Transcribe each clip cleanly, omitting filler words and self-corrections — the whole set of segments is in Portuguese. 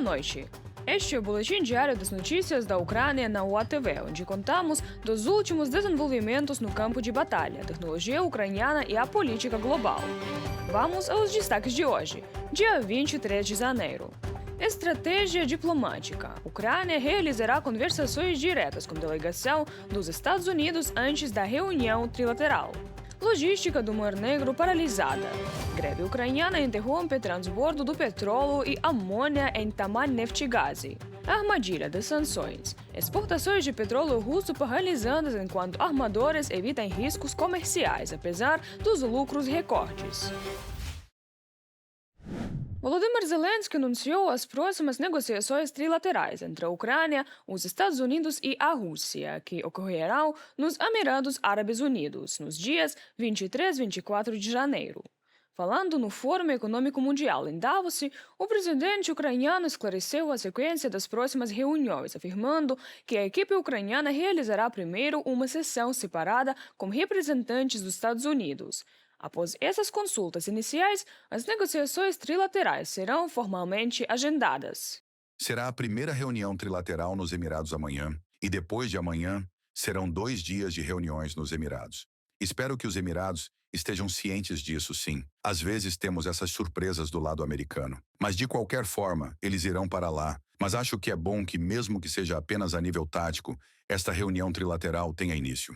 noite. Este é o Boletim Diário das Notícias da Ucrânia na UATV, onde contamos dos últimos desenvolvimentos no campo de batalha, a tecnologia ucraniana e a política global. Vamos aos destaques de hoje, dia 23 de janeiro. Estratégia diplomática. A Ucrânia realizará conversações diretas com delegação dos Estados Unidos antes da reunião trilateral. Logística do Mar Negro paralisada. Greve ucraniana interrompe transbordo do petróleo e amônia em Taman Neftegaz. Armadilha das sanções. Exportações de petróleo russo paralisadas enquanto armadores evitam riscos comerciais, apesar dos lucros recordes. Volodymyr Zelensky anunciou as próximas negociações trilaterais entre a Ucrânia, os Estados Unidos e a Rússia, que ocorrerão nos Emirados Árabes Unidos, nos dias 23 e 24 de janeiro. Falando no Fórum Econômico Mundial em Davos, o presidente ucraniano esclareceu a sequência das próximas reuniões, afirmando que a equipe ucraniana realizará primeiro uma sessão separada com representantes dos Estados Unidos. Após essas consultas iniciais, as negociações trilaterais serão formalmente agendadas. Será a primeira reunião trilateral nos Emirados amanhã, e depois de amanhã serão 2 dias de reuniões nos Emirados. Espero que os Emirados estejam cientes disso, sim. Às vezes temos essas surpresas do lado americano. Mas de qualquer forma, eles irão para lá. Mas acho que é bom que, mesmo que seja apenas a nível tático, esta reunião trilateral tenha início.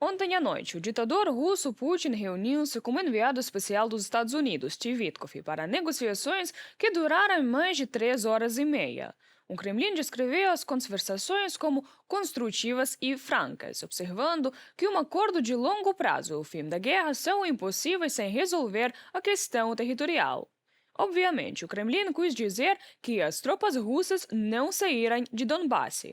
Ontem à noite, o ditador russo Putin reuniu-se com o enviado especial dos Estados Unidos, Steve Witkoff, para negociações que duraram mais de 3 horas e meia. O Kremlin descreveu as conversações como construtivas e francas, observando que um acordo de longo prazo e o fim da guerra são impossíveis sem resolver a questão territorial. Obviamente, o Kremlin quis dizer que as tropas russas não saíram de Donbass.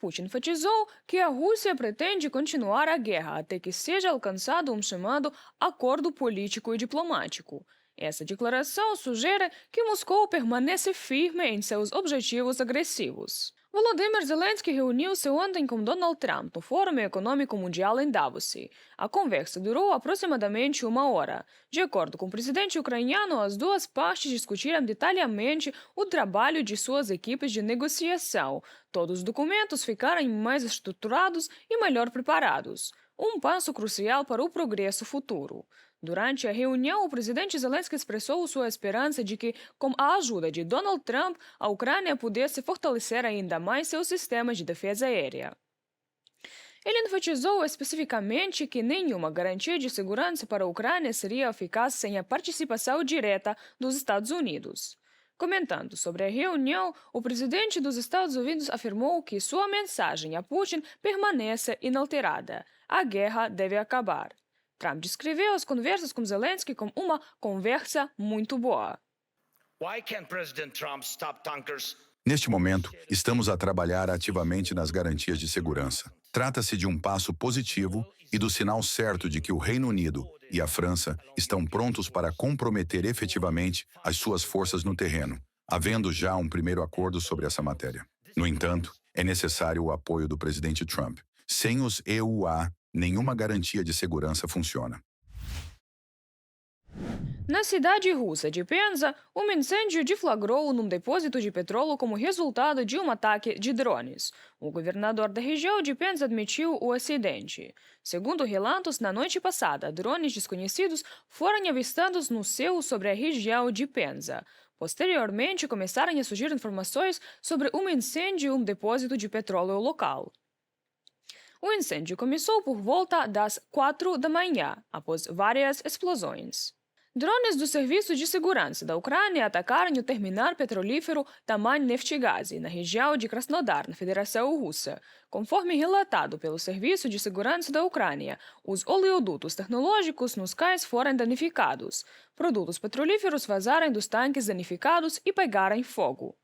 Putin enfatizou que a Rússia pretende continuar a guerra até que seja alcançado um chamado acordo político e diplomático. Essa declaração sugere que Moscou permanece firme em seus objetivos agressivos. Volodymyr Zelensky reuniu-se ontem com Donald Trump no Fórum Econômico Mundial em Davos. A conversa durou aproximadamente 1 hora. De acordo com o presidente ucraniano, as duas partes discutiram detalhadamente o trabalho de suas equipes de negociação. Todos os documentos ficaram mais estruturados e melhor preparados. Um passo crucial para o progresso futuro. Durante a reunião, o presidente Zelensky expressou sua esperança de que, com a ajuda de Donald Trump, a Ucrânia pudesse fortalecer ainda mais seus sistemas de defesa aérea. Ele enfatizou especificamente que nenhuma garantia de segurança para a Ucrânia seria eficaz sem a participação direta dos Estados Unidos. Comentando sobre a reunião, o presidente dos Estados Unidos afirmou que sua mensagem a Putin permanece inalterada. A guerra deve acabar. Trump descreveu as conversas com Zelensky como uma conversa muito boa. Neste momento, estamos a trabalhar ativamente nas garantias de segurança. Trata-se de um passo positivo e do sinal certo de que o Reino Unido e a França estão prontos para comprometer efetivamente as suas forças no terreno, havendo já um primeiro acordo sobre essa matéria. No entanto, é necessário o apoio do presidente Trump. Sem os EUA, nenhuma garantia de segurança funciona. Na cidade russa de Penza, um incêndio deflagrou num depósito de petróleo como resultado de um ataque de drones. O governador da região de Penza admitiu o acidente. Segundo relatos, na noite passada, drones desconhecidos foram avistados no céu sobre a região de Penza. Posteriormente, começaram a surgir informações sobre um incêndio em um depósito de petróleo local. O incêndio começou por volta das 4 da manhã, após várias explosões. Drones do Serviço de Segurança da Ucrânia atacaram o terminal petrolífero Taman Neftegaz, na região de Krasnodar, na Federação Russa. Conforme relatado pelo Serviço de Segurança da Ucrânia, os oleodutos tecnológicos nos cais foram danificados. Produtos petrolíferos vazaram dos tanques danificados e pegaram fogo.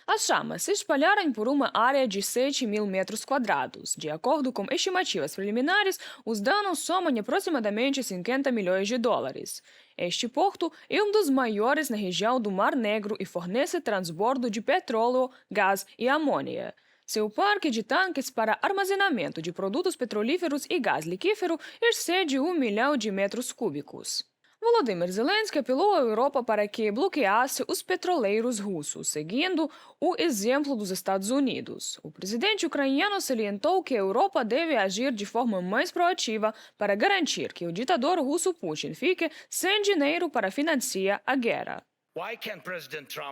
As chamas se espalharam por uma área de 7.000 metros quadrados. De acordo com estimativas preliminares, os danos somam aproximadamente 50 milhões de dólares. Este porto é um dos maiores na região do Mar Negro e fornece transbordo de petróleo, gás e amônia. Seu parque de tanques para armazenamento de produtos petrolíferos e gás liquífero excede 1 milhão de metros cúbicos. Volodymyr Zelensky apelou à Europa para que bloqueasse os petroleiros russos, seguindo o exemplo dos Estados Unidos. O presidente ucraniano salientou que a Europa deve agir de forma mais proativa para garantir que o ditador russo Putin fique sem dinheiro para financiar a guerra.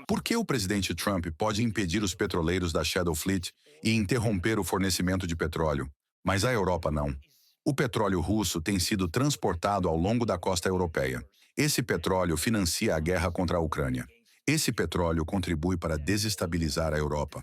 Por que o presidente Trump pode impedir os petroleiros da Shadow Fleet e interromper o fornecimento de petróleo, mas a Europa não? O petróleo russo tem sido transportado ao longo da costa europeia. Esse petróleo financia a guerra contra a Ucrânia. Esse petróleo contribui para desestabilizar a Europa.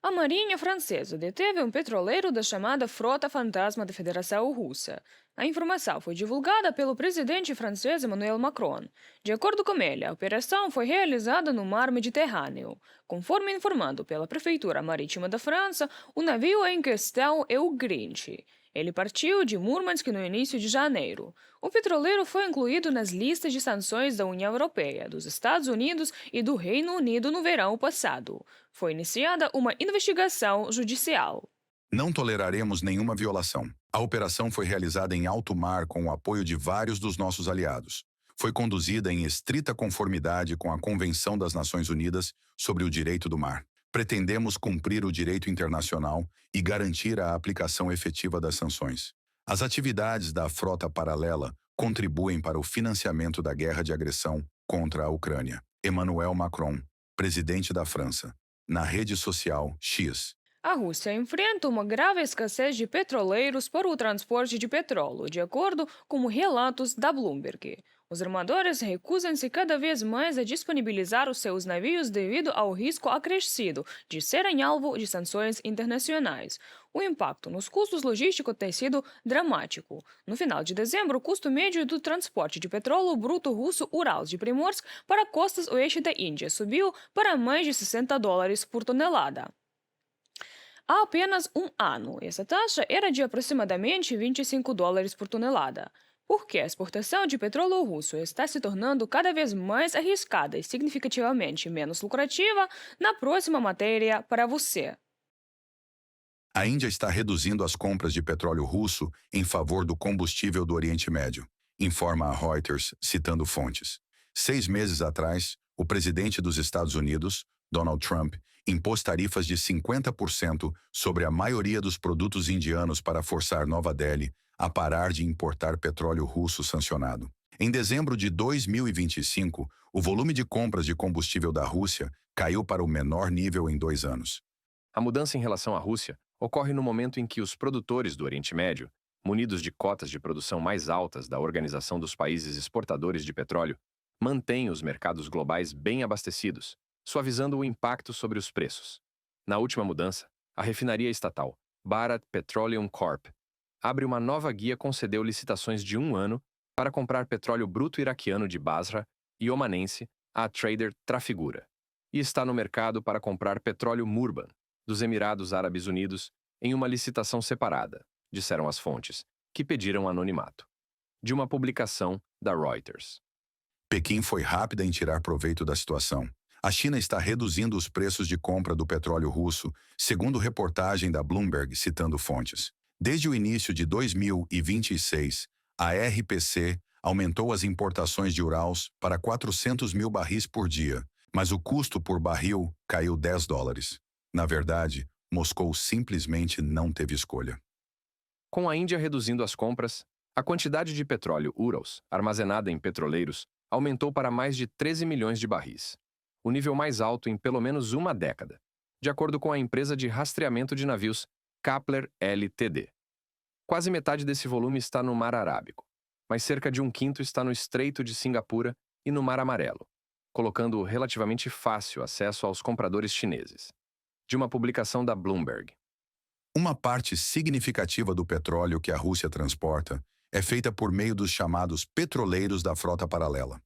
A Marinha Francesa deteve um petroleiro da chamada Frota Fantasma da Federação Russa. A informação foi divulgada pelo presidente francês Emmanuel Macron. De acordo com ele, a operação foi realizada no Mar Mediterrâneo. Conforme informado pela Prefeitura Marítima da França, o navio em questão é o Grinch. Ele partiu de Murmansk no início de janeiro. O petroleiro foi incluído nas listas de sanções da União Europeia, dos Estados Unidos e do Reino Unido no verão passado. Foi iniciada uma investigação judicial. Não toleraremos nenhuma violação. A operação foi realizada em alto mar com o apoio de vários dos nossos aliados. Foi conduzida em estrita conformidade com a Convenção das Nações Unidas sobre o Direito do Mar. Pretendemos cumprir o direito internacional e garantir a aplicação efetiva das sanções. As atividades da frota paralela contribuem para o financiamento da guerra de agressão contra a Ucrânia. Emmanuel Macron, presidente da França, na rede social X. A Rússia enfrenta uma grave escassez de petroleiros para o transporte de petróleo, de acordo com relatos da Bloomberg. Os armadores recusam-se cada vez mais a disponibilizar os seus navios devido ao risco acrescido de serem alvo de sanções internacionais. O impacto nos custos logísticos tem sido dramático. No final de dezembro, o custo médio do transporte de petróleo bruto russo Urals de Primorsk para costas oeste da Índia subiu para mais de $60 por tonelada. Há apenas um ano, essa taxa era de aproximadamente $25 por tonelada. Porque a exportação de petróleo russo está se tornando cada vez mais arriscada e significativamente menos lucrativa, na próxima matéria para você. A Índia está reduzindo as compras de petróleo russo em favor do combustível do Oriente Médio, informa a Reuters, citando fontes. 6 meses atrás, o presidente dos Estados Unidos, Donald Trump, impôs tarifas de 50% sobre a maioria dos produtos indianos para forçar Nova Delhi a parar de importar petróleo russo sancionado. Em dezembro de 2025, o volume de compras de combustível da Rússia caiu para o menor nível em 2 anos. A mudança em relação à Rússia ocorre no momento em que os produtores do Oriente Médio, munidos de cotas de produção mais altas da Organização dos Países Exportadores de Petróleo, mantêm os mercados globais bem abastecidos, suavizando o impacto sobre os preços. Na última mudança, a refinaria estatal Bharat Petroleum Corp abre uma nova guia concedeu licitações de 1 ano para comprar petróleo bruto iraquiano de Basra e omanense à trader Trafigura, e está no mercado para comprar petróleo Murban, dos Emirados Árabes Unidos, em uma licitação separada, disseram as fontes, que pediram anonimato. De uma publicação da Reuters. Pequim foi rápida em tirar proveito da situação. A China está reduzindo os preços de compra do petróleo russo, segundo reportagem da Bloomberg citando fontes. Desde o início de 2026, a RPC aumentou as importações de Urals para 400 mil barris por dia, mas o custo por barril caiu $10. Na verdade, Moscou simplesmente não teve escolha. Com a Índia reduzindo as compras, a quantidade de petróleo Urals armazenada em petroleiros aumentou para mais de 13 milhões de barris, o nível mais alto em pelo menos uma década, de acordo com a empresa de rastreamento de navios Kpler Ltd. Quase metade desse volume está no Mar Arábico, mas cerca de 1/5 está no Estreito de Singapura e no Mar Amarelo, colocando relativamente fácil acesso aos compradores chineses. De uma publicação da Bloomberg. Uma parte significativa do petróleo que a Rússia transporta é feita por meio dos chamados petroleiros da frota paralela.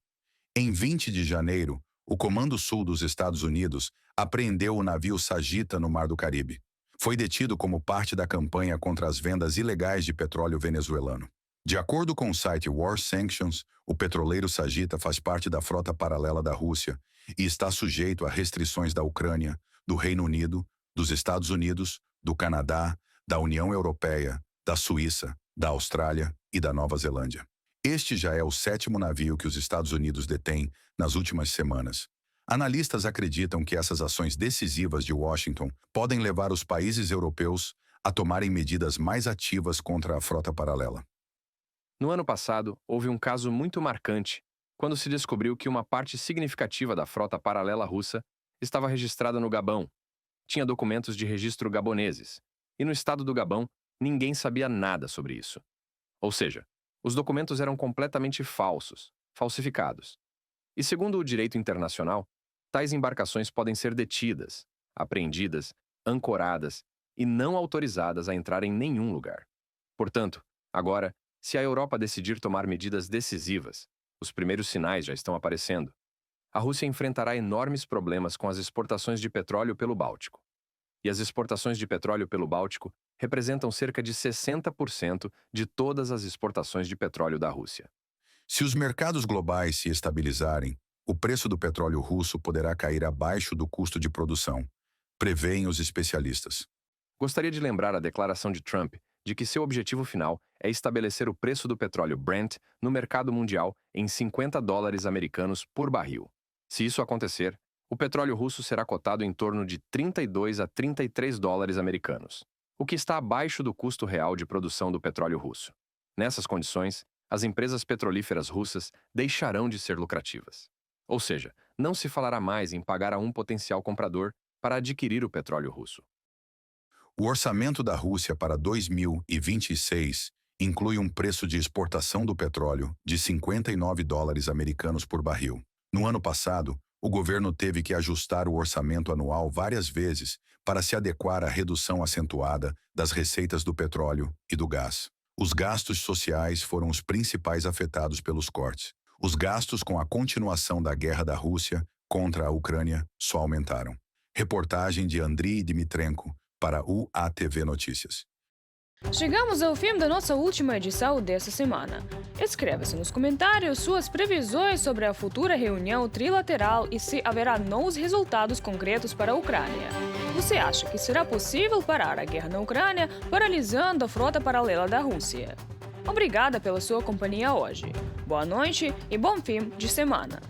Em 20 de janeiro, o Comando Sul dos Estados Unidos apreendeu o navio Sagitta no Mar do Caribe. Foi detido como parte da campanha contra as vendas ilegais de petróleo venezuelano. De acordo com o site War Sanctions, o petroleiro Sagitta faz parte da frota paralela da Rússia e está sujeito a restrições da Ucrânia, do Reino Unido, dos Estados Unidos, do Canadá, da União Europeia, da Suíça, da Austrália e da Nova Zelândia. Este já é o 7º navio que os Estados Unidos detêm nas últimas semanas. Analistas acreditam que essas ações decisivas de Washington podem levar os países europeus a tomarem medidas mais ativas contra a frota paralela. No ano passado, houve um caso muito marcante, quando se descobriu que uma parte significativa da frota paralela russa estava registrada no Gabão. Tinha documentos de registro gaboneses, e no estado do Gabão, ninguém sabia nada sobre isso. Ou seja, os documentos eram completamente falsos, falsificados. E segundo o direito internacional, tais embarcações podem ser detidas, apreendidas, ancoradas e não autorizadas a entrar em nenhum lugar. Portanto, agora, se a Europa decidir tomar medidas decisivas, os primeiros sinais já estão aparecendo. A Rússia enfrentará enormes problemas com as exportações de petróleo pelo Báltico. E as exportações de petróleo pelo Báltico representam cerca de 60% de todas as exportações de petróleo da Rússia. Se os mercados globais se estabilizarem, o preço do petróleo russo poderá cair abaixo do custo de produção, prevêem os especialistas. Gostaria de lembrar a declaração de Trump de que seu objetivo final é estabelecer o preço do petróleo Brent no mercado mundial em $50 por barril. Se isso acontecer, o petróleo russo será cotado em torno de 32 a 33 dólares americanos, o que está abaixo do custo real de produção do petróleo russo. Nessas condições, as empresas petrolíferas russas deixarão de ser lucrativas. Ou seja, não se falará mais em pagar a um potencial comprador para adquirir o petróleo russo. O orçamento da Rússia para 2026 inclui um preço de exportação do petróleo de 59 dólares americanos por barril. No ano passado, o governo teve que ajustar o orçamento anual várias vezes para se adequar à redução acentuada das receitas do petróleo e do gás. Os gastos sociais foram os principais afetados pelos cortes. Os gastos com a continuação da guerra da Rússia contra a Ucrânia só aumentaram. Reportagem de Andriy Dmitrenko para o ATV Notícias. Chegamos ao fim da nossa última edição dessa semana. Escreva-se nos comentários suas previsões sobre a futura reunião trilateral e se haverá novos resultados concretos para a Ucrânia. Você acha que será possível parar a guerra na Ucrânia paralisando a frota paralela da Rússia? Obrigada pela sua companhia hoje. Boa noite e bom fim de semana.